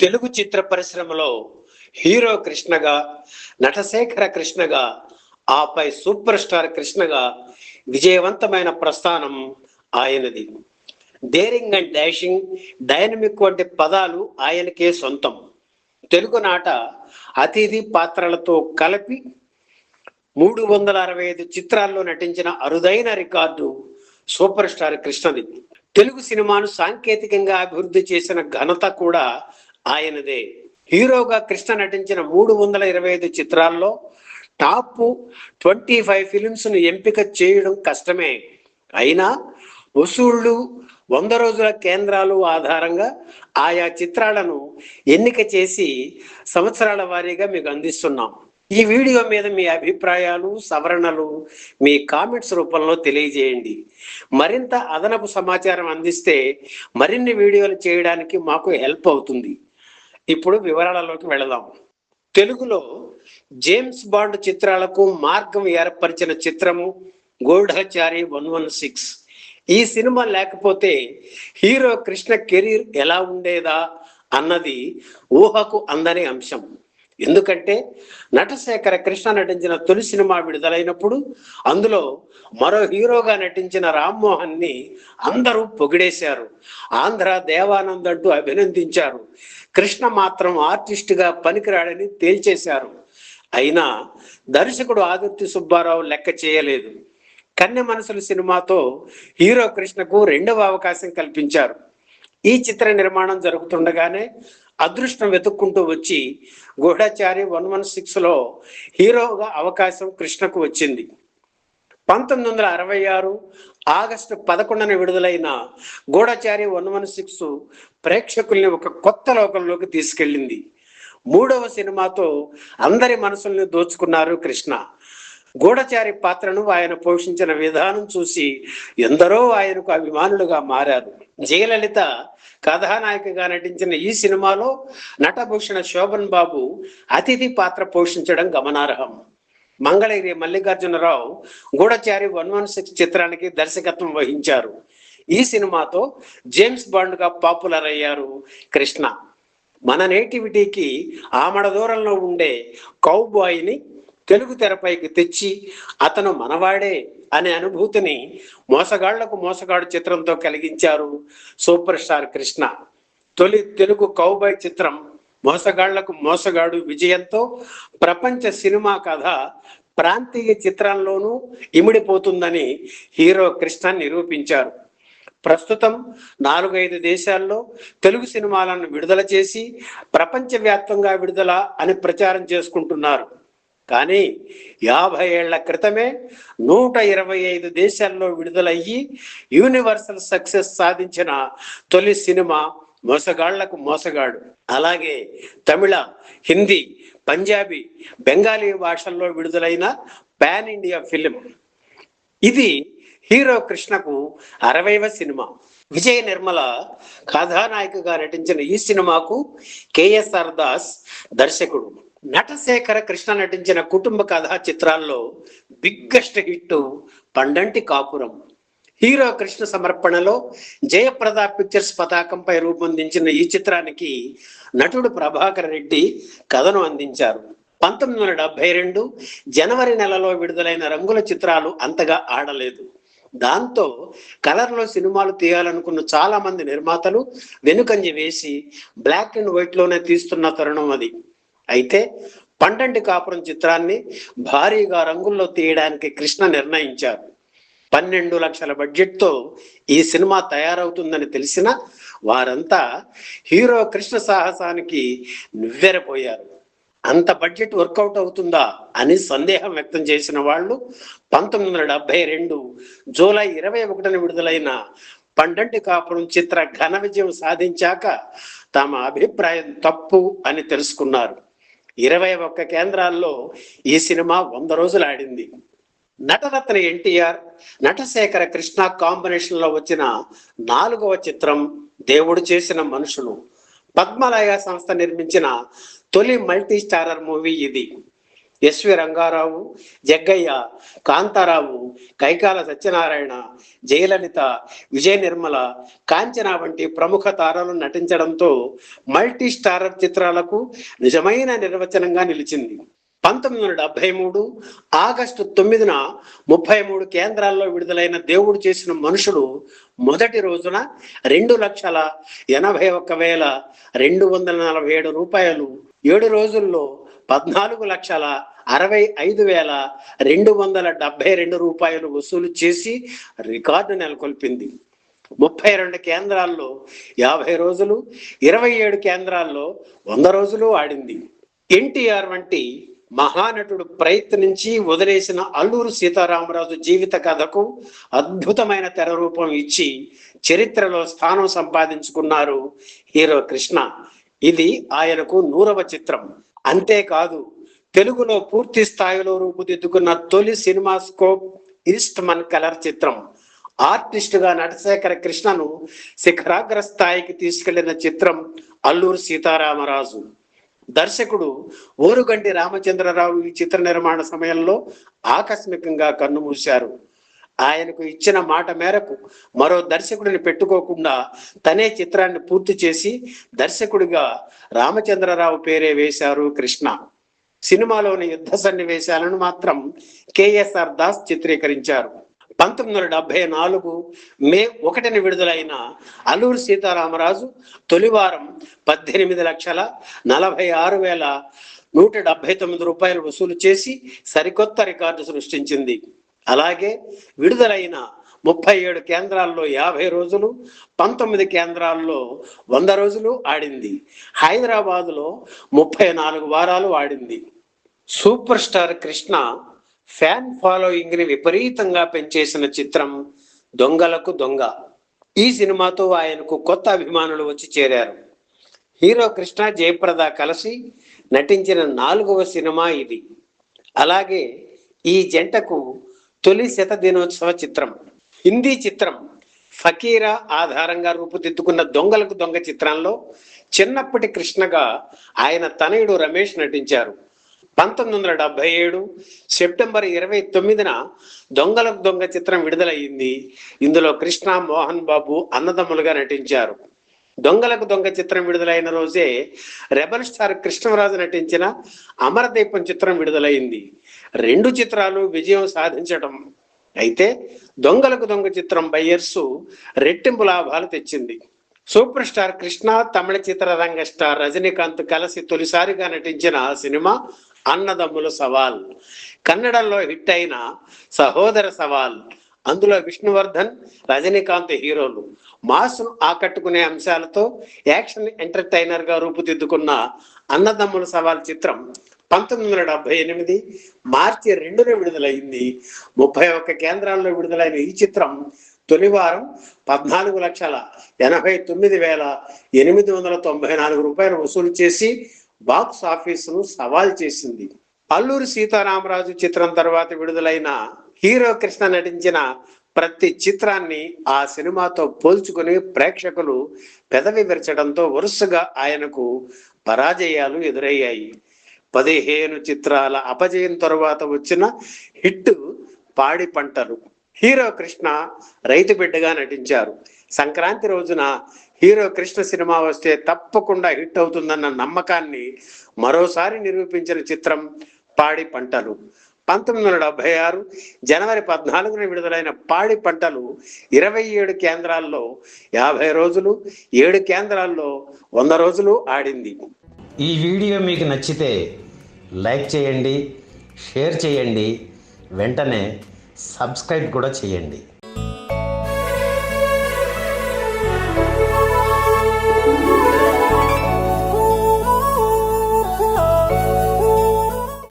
తెలుగు చిత్ర పరిశ్రమలో హీరో కృష్ణగా, నటశేఖర కృష్ణగా, ఆపై super star కృష్ణగా విజయవంతమైన ప్రస్థానం ఆయనది. డేరింగ్ అండ్ డాషింగ్, డైనమిక్ వంటి పదాలు ఆయనకే సొంతం. తెలుగునాట అతిథి పాత్రలతో కలిపి 365 చిత్రాల్లో నటించిన అరుదైన రికార్డు సూపర్ స్టార్ కృష్ణది. తెలుగు సినిమాను సాంకేతికంగా అభివృద్ధి చేసిన ఘనత కూడా ఆయనదే. హీరోగా కృష్ణ నటించిన 325 చిత్రాల్లో టాప్ 25 ఫిలిమ్స్ ను ఎంపిక చేయడం కష్టమే. అయినా వసూళ్లు, 100 రోజుల కేంద్రాలు ఆధారంగా ఆయా చిత్రాలను ఎన్నిక చేసి సంవత్సరాల వారీగా మీకు అందిస్తున్నాం. ఈ వీడియో మీద మీ అభిప్రాయాలు, సవరణలు మీ కామెంట్స్ రూపంలో తెలియజేయండి. మరింత అదనపు సమాచారం అందిస్తే మరిన్ని వీడియోలు చేయడానికి మాకు హెల్ప్ అవుతుంది. ఇప్పుడు వివరాలలోకి వెళదాం. తెలుగులో జేమ్స్ బాండ్ చిత్రాలకు మార్గం ఏర్పరిచిన చిత్రము గూఢచారి 116. ఈ సినిమా లేకపోతే హీరో కృష్ణ కెరీర్ ఎలా ఉండేదా అన్నది ఊహకు అందని అంశం. ఎందుకంటే నటశేఖర కృష్ణ నటించిన తొలి సినిమా విడుదలైనప్పుడు అందులో మరో హీరోగా నటించిన రామ్మోహన్ ని అందరూ పొగిడేశారు. ఆంధ్ర దేవానంద్ అంటూ అభినందించారు. కృష్ణ మాత్రం ఆర్టిస్టుగా పనికిరాడని తేల్చేశారు. అయినా దర్శకుడు ఆదుర్తి సుబ్బారావు లెక్క చేయలేదు. కన్నె మనసులు సినిమాతో హీరో కృష్ణకు 2వ అవకాశం కల్పించారు. ఈ చిత్ర నిర్మాణం జరుగుతుండగానే అదృష్టం వెతుక్కుంటూ వచ్చి గూఢచారి 116లో హీరోగా అవకాశం కృష్ణకు వచ్చింది. 1966 ఆగస్టు 11న విడుదలైన గూఢచారి 116 ప్రేక్షకుల్ని ఒక కొత్త లోకంలోకి తీసుకెళ్ళింది. 3వ సినిమాతో అందరి మనసుల్ని దోచుకున్నారు కృష్ణ. గూఢచారి పాత్రను ఆయన పోషించిన విధానం చూసి ఎందరో ఆయనకు అభిమానులుగా మారారు. జయలలిత కథానాయికగా నటించిన ఈ సినిమాలో నటభూషణ శోభన్ బాబు అతిథి పాత్ర పోషించడం గమనార్హం. మంగళగిరి మల్లికార్జునరావు గూఢచారి 116 చిత్రానికి దర్శకత్వం వహించారు. ఈ సినిమాతో జేమ్స్ బాండ్ గా పాపులర్ అయ్యారు కృష్ణ. మన నేటివిటీకి ఆమడ దూరంలో ఉండే కౌబాయ్ని తెలుగు తెరపైకి తెచ్చి అతను మనవాడే అనే అనుభూతిని మోసగాళ్లకు మోసగాడు చిత్రంతో కలిగించారు సూపర్ స్టార్ కృష్ణ. తొలి తెలుగు కౌబాయ్ చిత్రం మోసగాళ్లకు మోసగాడు విజయంతో ప్రపంచ సినిమా కథ ప్రాంతీయ చిత్రంలోనూ ఇమిడిపోతుందని హీరో కృష్ణ నిరూపించారు. ప్రస్తుతం 4-5 దేశాల్లో తెలుగు సినిమాలను విడుదల చేసి ప్రపంచవ్యాప్తంగా విడుదల అని ప్రచారం చేసుకుంటున్నారు. కానీ 50 ఏళ్ల క్రితమే 125 దేశాల్లో విడుదలయ్యి యూనివర్సల్ సక్సెస్ సాధించిన తొలి సినిమా మోసగాళ్లకు మోసగాడు. అలాగే తమిళ, హిందీ, పంజాబీ, బెంగాలీ భాషల్లో విడుదలైన పాన్ ఇండియా ఫిలిం. ఇది హీరో కృష్ణకు 60వ సినిమా. విజయ నిర్మల కథానాయికగా నటించిన ఈ సినిమాకు కేఎస్ఆర్ దాస్ దర్శకుడు. నటశేఖర కృష్ణ నటించిన కుటుంబ కథా చిత్రాల్లో బిగ్గెస్ట్ హిట్ పండంటి కాపురం. హీరో కృష్ణ సమర్పణలో జయప్రద పిక్చర్స్ పతాకంపై రూపొందించిన ఈ చిత్రానికి నటుడు ప్రభాకర్ రెడ్డి కథను అందించారు. 1972 జనవరి నెలలో విడుదలైన రంగుల చిత్రాలు అంతగా ఆడలేదు. దాంతో కలర్లో సినిమాలు తీయాలనుకున్న చాలా మంది నిర్మాతలు వెనుకంజ వేసి బ్లాక్ అండ్ వైట్ లోనే తీస్తున్న తరుణం అది. అయితే పండంటి కాపురం చిత్రాన్ని భారీగా రంగుల్లో తీయడానికి కృష్ణ నిర్ణయించారు. 12 లక్షల బడ్జెట్తో ఈ సినిమా తయారవుతుందని తెలిసిన వారంతా హీరో కృష్ణ సాహసానికి నివ్వెరపోయారు. అంత బడ్జెట్ వర్కౌట్ అవుతుందా అని సందేహం వ్యక్తం చేసిన వాళ్ళు 1972 జూలై 21న విడుదలైన పండంటి కాపురం చిత్ర ఘన విజయం సాధించాక తమ అభిప్రాయం తప్పు అని తెలుసుకున్నారు. 21 కేంద్రాల్లో ఈ సినిమా 100 రోజులు ఆడింది. నటరత్న ఎన్టీఆర్, నటశేఖర కృష్ణ కాంబినేషన్ లో వచ్చిన 4వ చిత్రం దేవుడు చేసిన మనుషులు. పద్మలయ సంస్థ నిర్మించిన తొలి మల్టీ స్టారర్ మూవీ ఇది. ఎస్వి రంగారావు, జగ్గయ్య, కాంతారావు, కైకాల సత్యనారాయణ, జయలలిత, విజయ నిర్మల, కాంచన వంటి ప్రముఖ తారలు నటించడంతో మల్టీ స్టారర్ చిత్రాలకు నిజమైన నిర్వచనంగా నిలిచింది. 1973 ఆగస్టు 9న 33 కేంద్రాల్లో విడుదలైన దేవుడు చేసిన మనుషులు మొదటి రోజున 2,81,247 రూపాయలు, 7 రోజుల్లో 14,65,272 రూపాయలు వసూలు చేసి రికార్డు నెలకొల్పింది. 32 కేంద్రాల్లో 50 రోజులు, 27 కేంద్రాల్లో 100 రోజులు ఆడింది. ఎన్టీఆర్ వంటి మహానటుడు ప్రయత్నించి వదిలేసిన అల్లూరు సీతారామరాజు జీవిత కథకు అద్భుతమైన తెర రూపం ఇచ్చి చరిత్రలో స్థానం సంపాదించుకున్నారు హీరో కృష్ణ. ఇది ఆయనకు 100వ చిత్రం. అంతేకాదు, తెలుగులో పూర్తి స్థాయిలో రూపుదిద్దుకున్న తొలి సినిమా స్కోప్ ఈస్ట్మన్ కలర్ చిత్రం. ఆర్టిస్ట్ గా నటశేఖర కృష్ణను శిఖరాగ్ర స్థాయికి తీసుకెళ్లిన చిత్రం అల్లూరు సీతారామరాజు. దర్శకుడు ఓరుగంటి రామచంద్రరావు ఈ చిత్ర నిర్మాణ సమయంలో ఆకస్మికంగా కన్నుమూశారు. ఆయనకు ఇచ్చిన మాట మేరకు మరో దర్శకుడిని పెట్టుకోకుండా తనే చిత్రాన్ని పూర్తి చేసి దర్శకుడిగా రామచంద్రరావు పేరే వేశారు కృష్ణ. సినిమాలోని యుద్ధ సన్నివేశాలను మాత్రం కేఎస్ఆర్ దాస్ చిత్రీకరించారు. 1974 మే 1న విడుదలైన అల్లూరు సీతారామరాజు తొలివారం 18,46,179 రూపాయలు వసూలు చేసి సరికొత్త రికార్డు సృష్టించింది. అలాగే విడుదలైన 37 కేంద్రాల్లో 50 రోజులు, 19 కేంద్రాల్లో 100 రోజులు ఆడింది. హైదరాబాదులో 34 వారాలు ఆడింది. Super star Krishna fan following ని విపరీతంగా పెంచేసిన చిత్రం దొంగలకు దొంగ. ఈ సినిమాతో ఆయనకు కొత్త అభిమానులు వచ్చి చేరారు. హీరో కృష్ణ, జయప్రద కలిసి నటించిన 4వ సినిమా ఇది. అలాగే ఈ జంటకు తొలి శత దినోత్సవ చిత్రం. హిందీ చిత్రం ఫకీరా ఆధారంగా రూపుదిద్దుకున్న దొంగలకు దొంగ చిత్రంలో చిన్నప్పటి కృష్ణగా ఆయన తనయుడు రమేష్ నటించారు. 1977 సెప్టెంబర్ 29న దొంగలకు దొంగ చిత్రం విడుదలయ్యింది. ఇందులో కృష్ణ, మోహన్ బాబు అన్నదమ్ములుగా నటించారు. దొంగలకు దొంగ చిత్రం విడుదలైన రోజే రెబల్ స్టార్ కృష్ణరాజు నటించిన అమరదీపం చిత్రం విడుదలైంది. 2 చిత్రాలు విజయం సాధించడం అయితే దొంగలకు దొంగ చిత్రం బయ్యర్స్ రెట్టింపు లాభాలు తెచ్చింది. సూపర్ స్టార్ కృష్ణ, తమిళ చిత్రరంగ స్టార్ రజనీకాంత్ కలిసి తొలిసారిగా నటించిన సినిమా అన్నదమ్ముల సవాల్. కన్నడంలో హిట్ అయిన సహోదర సవాల్. అందులో విష్ణువర్ధన్, రజనీకాంత్ హీరోలు. మాస్ను ఆకట్టుకునే అంశాలతో యాక్షన్ ఎంటర్టైనర్ గా రూపుదిద్దుకున్న అన్నదమ్ముల సవాల్ చిత్రం 1978 మార్చి 2న విడుదలైంది. 31 కేంద్రాల్లో విడుదలైన ఈ చిత్రం తొలివారం 14,89,894 రూపాయలు వసూలు చేసి బాక్స్ ఆఫీసును సవాల్ చేసింది. అల్లూరి సీతారామరాజు చిత్రం తర్వాత విడుదలైన హీరో కృష్ణ నటించిన ప్రతి చిత్రాన్ని ఆ సినిమాతో పోల్చుకుని ప్రేక్షకులు పెదవి విరచడంతో వరుసగా ఆయనకు పరాజయాలు ఎదురయ్యాయి. 15 చిత్రాల అపజయం తరువాత వచ్చిన హిట్ పాడి పంటలు. హీరో కృష్ణ రైతు బిడ్డగా నటించారు. సంక్రాంతి రోజున హీరో కృష్ణ సినిమా వస్తే తప్పకుండా హిట్ అవుతుందన్న నమ్మకాన్ని మరోసారి నిరూపించిన చిత్రం పాడి పంటలు. 1976 జనవరి 14న విడుదలైన పాడి పంటలు 27 కేంద్రాల్లో 50 రోజులు, 7 కేంద్రాల్లో 100 రోజులు ఆడింది. ఈ వీడియో మీకు నచ్చితే లైక్ చేయండి, షేర్ చేయండి, వెంటనే సబ్స్క్రైబ్ కూడా చేయండి.